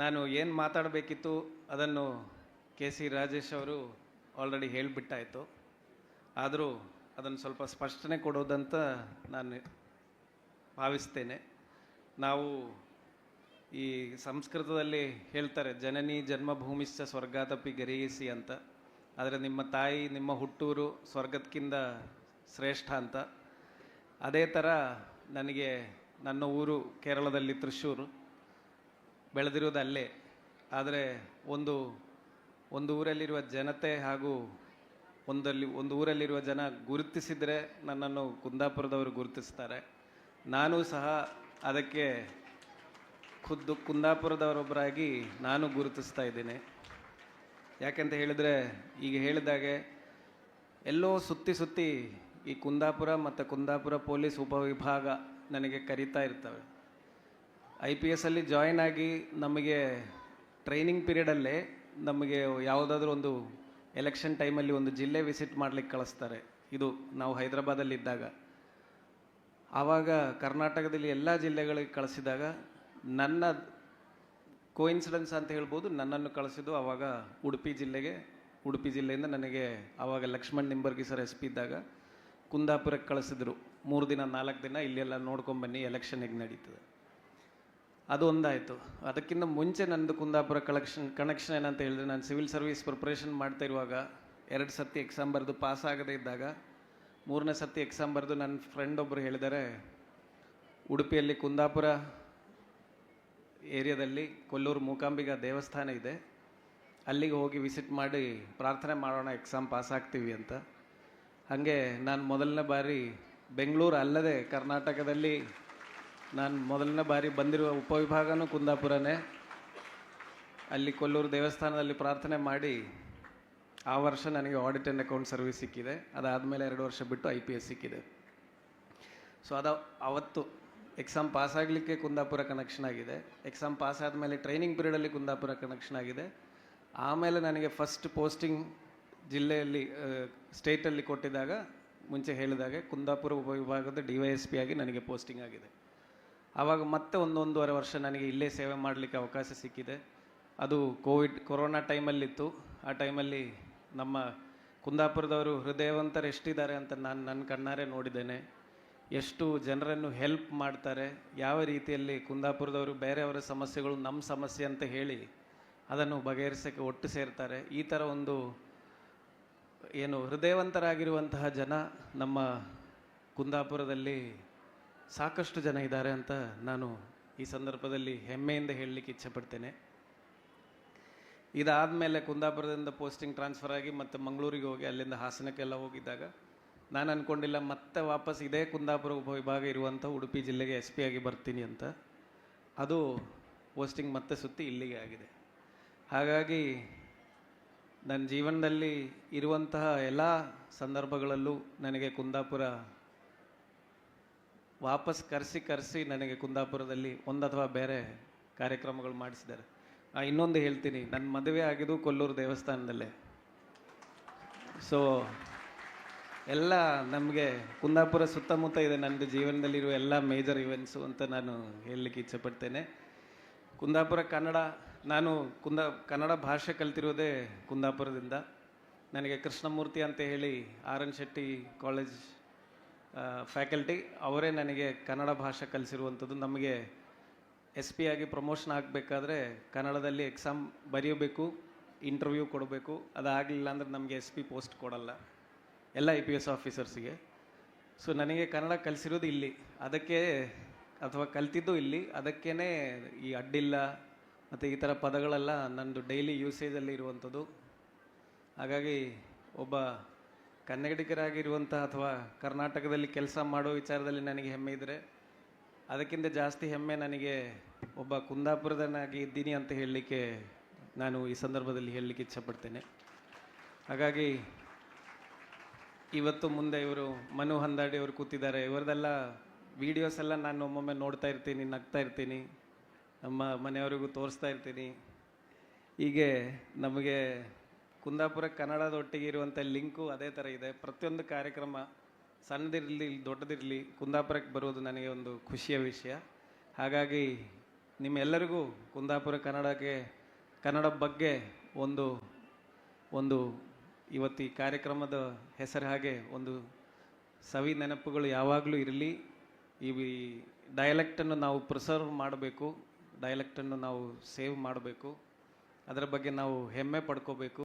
ನಾನು ಏನು ಮಾತಾಡಬೇಕಿತ್ತು ಅದನ್ನು ಕೆ ಸಿ ರಾಜೇಶ್ ಅವರು ಆಲ್ರೆಡಿ ಹೇಳಿಬಿಟ್ಟಾಯಿತು. ಆದರೂ ಅದನ್ನು ಸ್ವಲ್ಪ ಸ್ಪಷ್ಟನೆ ಕೊಡೋದಂತ ನಾನು ಭಾವಿಸ್ತೇನೆ. ನಾವು ಈ ಸಂಸ್ಕೃತದಲ್ಲಿ ಹೇಳ್ತಾರೆ, ಜನನಿ ಜನ್ಮಭೂಮಿಶ್ಚ ಸ್ವರ್ಗಾದಪಿ ಗರೀಯಸಿ ಅಂತ. ಆದರೆ ನಿಮ್ಮ ತಾಯಿ, ನಿಮ್ಮ ಹುಟ್ಟೂರು ಸ್ವರ್ಗಕ್ಕಿಂತ ಶ್ರೇಷ್ಠ ಅಂತ. ಅದೇ ಥರ ನನಗೆ ನನ್ನ ಊರು ಕೇರಳದಲ್ಲಿ ತೃಶ್ಶೂರು, ಬೆಳೆದಿರೋದು ಅಲ್ಲೇ. ಆದರೆ ಒಂದು ಊರಲ್ಲಿರುವ ಜನತೆ ಹಾಗೂ ಒಂದು ಊರಲ್ಲಿರುವ ಜನ ಗುರುತಿಸಿದರೆ ನನ್ನನ್ನು ಕುಂದಾಪುರದವರು ಗುರುತಿಸ್ತಾರೆ. ನಾನು ಸಹ ಅದಕ್ಕೆ ಖುದ್ದು ಕುಂದಾಪುರದವರೊಬ್ಬರಾಗಿ ನಾನು ಗುರುತಿಸ್ತಾ ಇದ್ದೀನಿ. ಯಾಕೆಂತ ಹೇಳಿದರೆ, ಈಗ ಹೇಳಿದಾಗೆ ಎಲ್ಲೋ ಸುತ್ತಿ ಈ ಕುಂದಾಪುರ ಮತ್ತು ಕುಂದಾಪುರ ಪೊಲೀಸ್ ಉಪವಿಭಾಗ ನನಗೆ ಕರೀತಾ ಇರ್ತವೆ. IPS ಅಲ್ಲಿ ಜಾಯಿನ್ ಆಗಿ ನಮಗೆ ಟ್ರೈನಿಂಗ್ ಪೀರಿಯಡಲ್ಲೇ ನಮಗೆ ಯಾವುದಾದ್ರೂ ಒಂದು ಎಲೆಕ್ಷನ್ ಟೈಮಲ್ಲಿ ಒಂದು ಜಿಲ್ಲೆ ವಿಸಿಟ್ ಮಾಡಲಿಕ್ಕೆ ಕಳಿಸ್ತಾರೆ. ಇದು ನಾವು ಹೈದರಾಬಾದಲ್ಲಿದ್ದಾಗ. ಆವಾಗ ಕರ್ನಾಟಕದಲ್ಲಿ ಎಲ್ಲ ಜಿಲ್ಲೆಗಳಿಗೆ ಕಳಿಸಿದಾಗ ನನ್ನ ಕೋಇನ್ಸಿಡೆನ್ಸ್ ಅಂತ ಹೇಳ್ಬೋದು, ನನ್ನನ್ನು ಕಳಿಸಿದ್ದು ಆವಾಗ ಉಡುಪಿ ಜಿಲ್ಲೆಯಿಂದ ನನಗೆ ಆವಾಗ ಲಕ್ಷ್ಮಣ್ ನಿಂಬರ್ಗಿ ಸರ್ SP ಇದ್ದಾಗ ಕುಂದಾಪುರಕ್ಕೆ ಕಳಿಸಿದ್ರು. 3 ದಿನ 4 ದಿನ ಇಲ್ಲೆಲ್ಲ ನೋಡ್ಕೊಂಬನ್ನಿ, ಎಲೆಕ್ಷನ್ ಹೇಗೆ ನಡೀತದೆ. ಅದು ಒಂದಾಯಿತು. ಅದಕ್ಕಿಂತ ಮುಂಚೆ ನನ್ನದು ಕುಂದಾಪುರ ಕನೆಕ್ಷನ್ ಏನಂತ ಹೇಳಿದ್ರೆ, ನಾನು ಸಿವಿಲ್ ಸರ್ವಿಸ್ ಪ್ರಿಪ್ರೇಷನ್ ಮಾಡ್ತಾ ಇರುವಾಗ 2 ಸರ್ತಿ ಎಕ್ಸಾಮ್ ಬರೆದು ಪಾಸ್ ಆಗದೇ ಇದ್ದಾಗ 3ನೇ ಸರ್ತಿ ಎಕ್ಸಾಮ್ ಬರೆದು ನನ್ನ ಫ್ರೆಂಡ್ ಒಬ್ಬರು ಹೇಳಿದ್ದಾರೆ, ಉಡುಪಿಯಲ್ಲಿ ಕುಂದಾಪುರ ಏರಿಯಾದಲ್ಲಿ ಕೊಲ್ಲೂರು ಮೂಕಾಂಬಿಕಾ ದೇವಸ್ಥಾನ ಇದೆ, ಅಲ್ಲಿಗೆ ಹೋಗಿ ವಿಸಿಟ್ ಮಾಡಿ ಪ್ರಾರ್ಥನೆ ಮಾಡೋಣ, ಎಕ್ಸಾಮ್ ಪಾಸ್ ಆಗ್ತೀವಿ ಅಂತ. ಹಾಗೆ ನಾನು ಮೊದಲನೇ ಬಾರಿ ಬೆಂಗಳೂರು ಅಲ್ಲದೆ ಕರ್ನಾಟಕದಲ್ಲಿ ನಾನು ಮೊದಲನೇ ಬಾರಿ ಬಂದಿರುವ ಉಪವಿಭಾಗನೂ ಕುಂದಾಪುರನೇ. ಅಲ್ಲಿ ಕೊಲ್ಲೂರು ದೇವಸ್ಥಾನದಲ್ಲಿ ಪ್ರಾರ್ಥನೆ ಮಾಡಿ ಆ ವರ್ಷ ನನಗೆ ಆಡಿಟ್ ಆ್ಯಂಡ್ ಅಕೌಂಟ್ ಸರ್ವಿಸ್ ಸಿಕ್ಕಿದೆ. ಅದಾದಮೇಲೆ 2 ವರ್ಷ ಬಿಟ್ಟು IPS ಸಿಕ್ಕಿದೆ. ಸೊ ಅವತ್ತು ಎಕ್ಸಾಮ್ ಪಾಸ್ ಆಗಲಿಕ್ಕೆ ಕುಂದಾಪುರ ಕನೆಕ್ಷನ್ ಆಗಿದೆ. ಎಕ್ಸಾಮ್ ಪಾಸ್ ಆದಮೇಲೆ ಟ್ರೈನಿಂಗ್ ಪೀರಿಯಡಲ್ಲಿ ಕುಂದಾಪುರ ಕನೆಕ್ಷನ್ ಆಗಿದೆ. ಆಮೇಲೆ ನನಗೆ ಫಸ್ಟ್ ಪೋಸ್ಟಿಂಗ್ ಜಿಲ್ಲೆಯಲ್ಲಿ ಸ್ಟೇಟಲ್ಲಿ ಕೊಟ್ಟಿದ್ದಾಗ ಮುಂಚೆ ಹೇಳಿದಾಗೆ ಕುಂದಾಪುರ ಉಪವಿಭಾಗದ DYSP ಆಗಿ ನನಗೆ ಪೋಸ್ಟಿಂಗ್ ಆಗಿದೆ. ಆವಾಗ ಮತ್ತೆ 1.5 ವರ್ಷ ನನಗೆ ಇಲ್ಲೇ ಸೇವೆ ಮಾಡಲಿಕ್ಕೆ ಅವಕಾಶ ಸಿಕ್ಕಿದೆ. ಅದು ಕೊರೋನಾ ಟೈಮಲ್ಲಿತ್ತು. ಆ ಟೈಮಲ್ಲಿ ನಮ್ಮ ಕುಂದಾಪುರದವರು ಹೃದಯವಂತರು ಎಷ್ಟಿದ್ದಾರೆ ಅಂತ ನಾನು ನನ್ನ ಕಣ್ಣಾರೆ ನೋಡಿದ್ದೇನೆ. ಎಷ್ಟು ಜನರನ್ನು ಹೆಲ್ಪ್ ಮಾಡ್ತಾರೆ, ಯಾವ ರೀತಿಯಲ್ಲಿ ಕುಂದಾಪುರದವರು ಬೇರೆಯವರ ಸಮಸ್ಯೆಗಳು ನಮ್ಮ ಸಮಸ್ಯೆ ಅಂತ ಹೇಳಿ ಅದನ್ನು ಬಗೆಹರಿಸೋಕ್ಕೆ ಒಟ್ಟು ಸೇರ್ತಾರೆ. ಈ ಥರ ಒಂದು ಹೃದಯವಂತರಾಗಿರುವಂತಹ ಜನ ನಮ್ಮ ಕುಂದಾಪುರದಲ್ಲಿ ಸಾಕಷ್ಟು ಜನ ಇದ್ದಾರೆ ಅಂತ ನಾನು ಈ ಸಂದರ್ಭದಲ್ಲಿ ಹೆಮ್ಮೆಯಿಂದ ಹೇಳಲಿಕ್ಕೆ ಇಚ್ಛೆಪಡ್ತೇನೆ. ಇದಾದಮೇಲೆ ಕುಂದಾಪುರದಿಂದ ಪೋಸ್ಟಿಂಗ್ ಟ್ರಾನ್ಸ್ಫರ್ ಆಗಿ ಮತ್ತೆ ಮಂಗಳೂರಿಗೆ ಹೋಗಿ ಅಲ್ಲಿಂದ ಹಾಸನಕ್ಕೆಲ್ಲ ಹೋಗಿದ್ದಾಗ ನಾನು ಅಂದ್ಕೊಂಡಿಲ್ಲ ಮತ್ತೆ ವಾಪಸ್ ಇದೇ ಕುಂದಾಪುರ ಉಪವಿಭಾಗ ಇರುವಂಥ ಉಡುಪಿ ಜಿಲ್ಲೆಗೆ SP ಆಗಿ ಬರ್ತೀನಿ ಅಂತ. ಅದು ಪೋಸ್ಟಿಂಗ್ ಮತ್ತೆ ಸುತ್ತಿ ಇಲ್ಲಿಗೆ ಆಗಿದೆ. ಹಾಗಾಗಿ ನನ್ನ ಜೀವನದಲ್ಲಿ ಇರುವಂತಹ ಎಲ್ಲ ಸಂದರ್ಭಗಳಲ್ಲೂ ನನಗೆ ಕುಂದಾಪುರ ವಾಪಸ್ ಕರೆಸಿ ನನಗೆ ಕುಂದಾಪುರದಲ್ಲಿ ಒಂದು ಅಥವಾ ಬೇರೆ ಕಾರ್ಯಕ್ರಮಗಳು ಮಾಡಿಸಿದ್ದಾರೆ. ಇನ್ನೊಂದು ಹೇಳ್ತೀನಿ, ನನ್ನ ಮದುವೆ ಆಗಿದ್ದು ಕೊಲ್ಲೂರು ದೇವಸ್ಥಾನದಲ್ಲೇ. ಸೊ ಎಲ್ಲ ನಮಗೆ ಕುಂದಾಪುರ ಸುತ್ತಮುತ್ತ ಇದೆ ನನ್ನದು ಜೀವನದಲ್ಲಿರುವ ಎಲ್ಲ ಮೇಜರ್ ಇವೆಂಟ್ಸು ಅಂತ ನಾನು ಹೇಳಲಿಕ್ಕೆ ಇಚ್ಛೆಪಡ್ತೇನೆ. ಕುಂದಾಪುರ ನಾನು ಕನ್ನಡ ಭಾಷೆ ಕಲ್ತಿರೋದೇ ಕುಂದಾಪುರದಿಂದ. ನನಗೆ ಕೃಷ್ಣಮೂರ್ತಿ ಅಂತ ಹೇಳಿ RN ಶೆಟ್ಟಿ ಕಾಲೇಜ್ ಫ್ಯಾಕಲ್ಟಿ ಅವರೇ ನನಗೆ ಕನ್ನಡ ಭಾಷೆ ಕಲಿಸಿರುವಂಥದ್ದು. ನಮಗೆ SP ಆಗಿ ಪ್ರಮೋಷನ್ ಆಗಬೇಕಾದ್ರೆ ಕನ್ನಡದಲ್ಲಿ ಎಕ್ಸಾಮ್ ಬರೆಯಬೇಕು, ಇಂಟರ್ವ್ಯೂ ಕೊಡಬೇಕು. ಅದಾಗಲಿಲ್ಲ ಅಂದರೆ ನಮಗೆ SP ಪೋಸ್ಟ್ ಕೊಡಲ್ಲ, ಎಲ್ಲ IPS ಆಫೀಸರ್ಸಿಗೆ. ಸೊ ನನಗೆ ಕನ್ನಡ ಕಲಿಸಿರೋದು ಇಲ್ಲಿ, ಅಥವಾ ಕಲ್ತಿದ್ದು ಇಲ್ಲಿ. ಅದಕ್ಕೇ ಈ ಅಡ್ಡಿಲ್ಲ ಮತ್ತು ಈ ಥರ ಪದಗಳೆಲ್ಲ ನನ್ನದು ಡೈಲಿ ಯೂಸೇಜಲ್ಲಿ ಇರುವಂಥದ್ದು. ಹಾಗಾಗಿ ಒಬ್ಬ ಕನ್ನಡಿಗರಾಗಿರುವಂಥ ಅಥವಾ ಕರ್ನಾಟಕದಲ್ಲಿ ಕೆಲಸ ಮಾಡೋ ವಿಚಾರದಲ್ಲಿ ನನಗೆ ಹೆಮ್ಮೆ ಇದ್ದರೆ, ಅದಕ್ಕಿಂತ ಜಾಸ್ತಿ ಹೆಮ್ಮೆ ನನಗೆ ಒಬ್ಬ ಕುಂದಾಪುರದನಾಗಿ ಇದ್ದೀನಿ ಅಂತ ಹೇಳಲಿಕ್ಕೆ ನಾನು ಈ ಸಂದರ್ಭದಲ್ಲಿ ಹೇಳಲಿಕ್ಕೆ ಇಚ್ಛೆಪಡ್ತೇನೆ. ಹಾಗಾಗಿ ಇವತ್ತು ಮುಂದೆ ಇವರು ಮನು ಹಂದಾಡಿ ಅವರು ಕೂತಿದ್ದಾರೆ. ಇವರದೆಲ್ಲ ವೀಡಿಯೋಸ್ ಎಲ್ಲ ನಾನು ಒಮ್ಮೊಮ್ಮೆ ನೋಡ್ತಾ ಇರ್ತೀನಿ, ನಗ್ತಾ ಇರ್ತೀನಿ, ನಮ್ಮ ಮನೆಯವರಿಗೂ ತೋರಿಸ್ತಾ ಇರ್ತೀನಿ. ಹೀಗೆ ನಮಗೆ ಕುಂದಾಪುರ ಕನ್ನಡದೊಟ್ಟಿಗೆ ಇರುವಂಥ ಲಿಂಕು ಅದೇ ಥರ ಇದೆ. ಪ್ರತಿಯೊಂದು ಕಾರ್ಯಕ್ರಮ ಸಣ್ಣದಿರಲಿ ದೊಡ್ಡದಿರಲಿ ಕುಂದಾಪುರಕ್ಕೆ ಬರೋದು ನನಗೆ ಒಂದು ಖುಷಿಯ ವಿಷಯ. ಹಾಗಾಗಿ ನಿಮ್ಮೆಲ್ಲರಿಗೂ ಕುಂದಾಪುರ ಕನ್ನಡ ಬಗ್ಗೆ ಒಂದು ಒಂದು ಇವತ್ತು ಈ ಕಾರ್ಯಕ್ರಮದ ಹೆಸರು ಹಾಗೆ ಒಂದು ಸವಿ ನೆನಪುಗಳು ಯಾವಾಗಲೂ ಇರಲಿ. ಈ ಡಯಲೆಕ್ಟನ್ನು ನಾವು ಪ್ರಿಸರ್ವ್ ಮಾಡಬೇಕು, ಡಯಲೆಕ್ಟನ್ನು ನಾವು ಸೇವ್ ಮಾಡಬೇಕು, ಅದರ ಬಗ್ಗೆ ನಾವು ಹೆಮ್ಮೆ ಪಡ್ಕೋಬೇಕು.